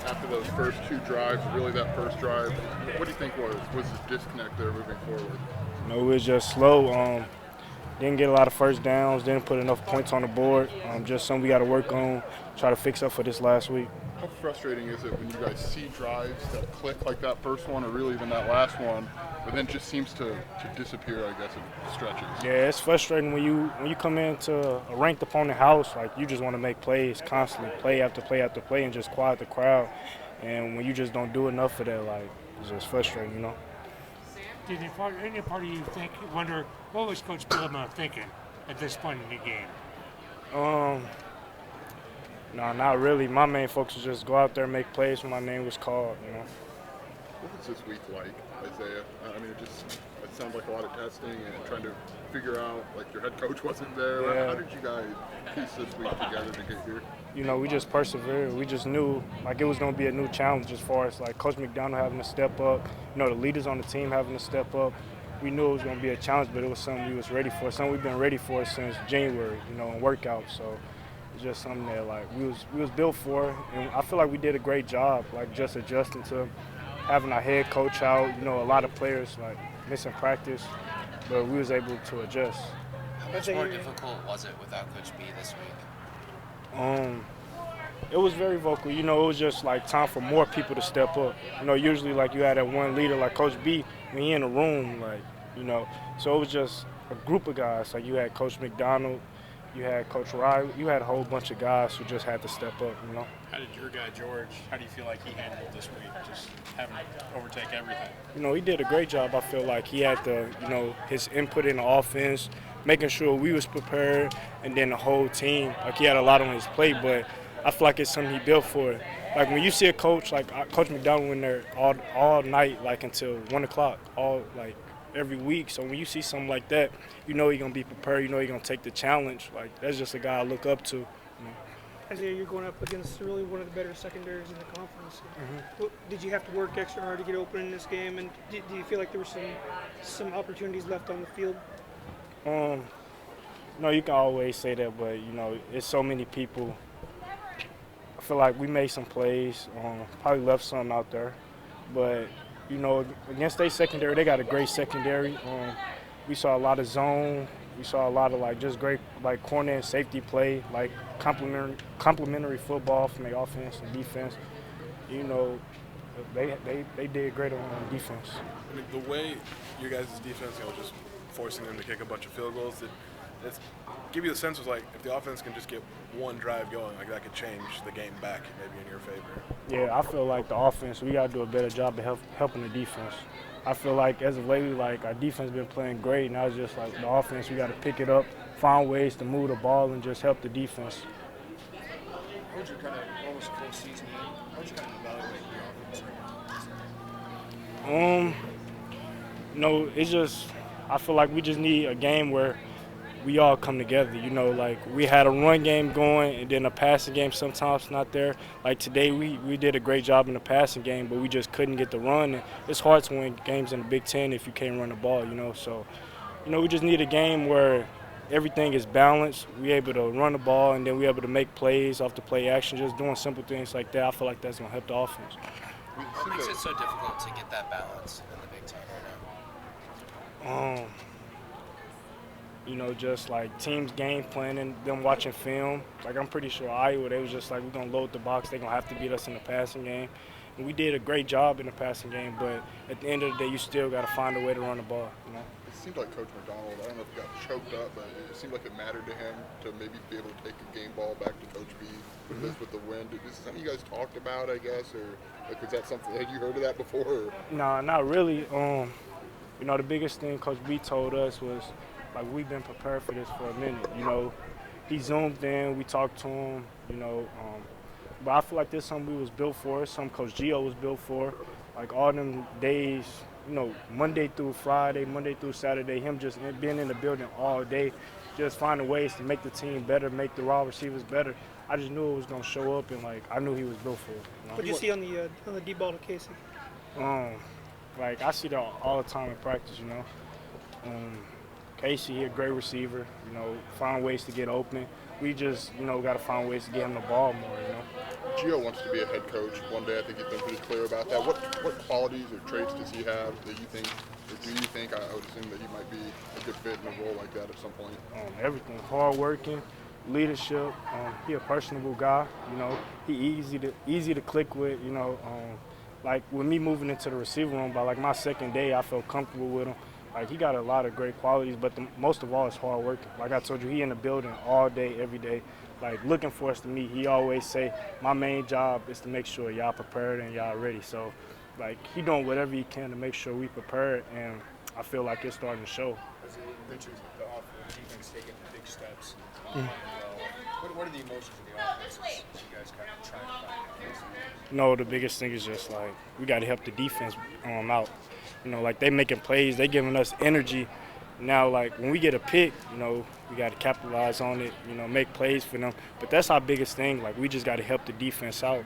after those first two drives, really that first drive, what do you think was the disconnect there moving forward? It was just slow. Didn't get a lot of first downs. Didn't put enough points on the board. Just something we got to work on. Try to fix up for this last week. How frustrating is it when you guys see drives that click like that first one, or really even that last one, but then just seems to disappear? I guess it stretches. Yeah, it's frustrating when you come into a ranked opponent house. Like you just want to make plays constantly, play after play after play, and just quiet the crowd. And when you just don't do enough of that, like it's just frustrating, you know. Did any part of you wonder what was Coach Bielema thinking at this point in the game? No, not really. My main focus was just go out there and make plays when my name was called, you know. What was this week like, Isaiah? I mean, it sounds like a lot of testing and trying to figure out, like your head coach wasn't there. Yeah. How did you guys piece this week together to get here? You know, we just persevered. We just knew like it was going to be a new challenge as far as like Coach McDonald having to step up, you know, the leaders on the team having to step up. We knew it was going to be a challenge, but it was something we was ready for, something we've been ready for since January, you know, in workouts. So it's just something that like we was built for, and I feel like we did a great job, like just adjusting to having our head coach out. You know, a lot of players like missing practice, but we was able to adjust. How much more difficult was it without Coach B this week? It was very vocal. You know, it was just like time for more people to step up. You know, usually like you had that one leader like Coach B when he in the room, like, you know. So it was just a group of guys. Like you had Coach McDonald, you had Coach Riley, you had a whole bunch of guys who just had to step up, you know. How did your guy George, how do you feel like he handled this week, just having to overtake everything? You know, he did a great job. I feel like he had the, you know, his input in the offense, making sure we was prepared, and then the whole team. Like he had a lot on his plate, but I feel like it's something he built for. Like when you see a coach, like Coach McDonald in there all night, like until 1 o'clock, every week. So when you see something like that, you know he's gonna be prepared. You know he's gonna take the challenge. Like that's just a guy I look up to. You know. Isaiah, you're going up against really one of the better secondaries in the conference. Did you have to work extra hard to get open in this game, and do you feel like there were some opportunities left on the field? No, you can always say that, but you know, it's so many people. I feel like we made some plays, probably left some out there, but you know, against their secondary, they got a great secondary. We saw a lot of zone. We saw a lot of like just great like corner and safety play, like complementary football from the offense and defense. You know, they did great on defense. I mean, the way your guys' defense, you know, just forcing them to kick a bunch of field goals, that's give you the sense was like if the offense can just get one drive going, like that could change the game back maybe in your favor. Yeah, I feel like the offense, we got to do a better job of helping the defense. I feel like as of lately, like our defense been playing great. Now it's just like the offense, we got to pick it up, find ways to move the ball, and just help the defense. How would you kind of, almost a full season in, how would you kind of evaluate the offense right now? You know, it's just, I feel like we just need a game where we all come together. You know, like we had a run game going and then a passing game sometimes not there. Like today we did a great job in the passing game, but we just couldn't get the run. And it's hard to win games in the Big Ten if you can't run the ball, you know. So, you know, we just need a game where everything is balanced. We're able to run the ball and then we're able to make plays off the play action, just doing simple things like that. I feel like that's going to help the offense. What makes it so difficult to get that balance in the Big Ten right now? You know, just like teams game planning, them watching film. Like I'm pretty sure Iowa, they was just like, we're going to load the box. They're going to have to beat us in the passing game. And we did a great job in the passing game, but at the end of the day, you still got to find a way to run the ball, you know. It seemed like Coach McDonald, I don't know if he got choked up, but it seemed like it mattered to him to maybe be able to take a game ball back to Coach B with the wind. Is this something you guys talked about, I guess, or like, is that something, had you heard of that before? Or? No, not really. You know, the biggest thing Coach B told us was, like, we've been prepared for this for a minute, you know. He zoomed in, we talked to him, you know. But I feel like this is something we was built for, something Coach Gio was built for. Like all them days, you know, Monday through Friday, Monday through Saturday, him just being in the building all day, just finding ways to make the team better, make the raw receivers better. I just knew it was going to show up, and, like, I knew he was built for it. You know? What did you see on the deep ball to Casey? Like, I see that all the time in practice, you know. Casey, he a great receiver, you know, find ways to get open. We just, you know, got to find ways to get him the ball more, you know. Gio wants to be a head coach one day. I think he's been pretty clear about that. What qualities or traits does he have that you think, or do you think, I would assume that he might be a good fit in a role like that at some point? Everything, hard-working, leadership. He a personable guy. You know, he easy to click with. You know, like with me moving into the receiver room, by like my second day, I felt comfortable with him. Like he got a lot of great qualities, but most of all is hard working. Like I told you, he in the building all day, every day, like looking for us to meet. He always say, my main job is to make sure y'all prepared and y'all ready. So, like he doing whatever he can to make sure we prepared, and I feel like it's starting to show. As you mentioned, the defense taking big steps. What are the emotions of the offense as you guys kind of try and find? No, the biggest thing is just like we got to help the defense out. You know, like they making plays, they giving us energy. Now, like when we get a pick, you know, we got to capitalize on it. You know, make plays for them. But that's our biggest thing. Like we just got to help the defense out.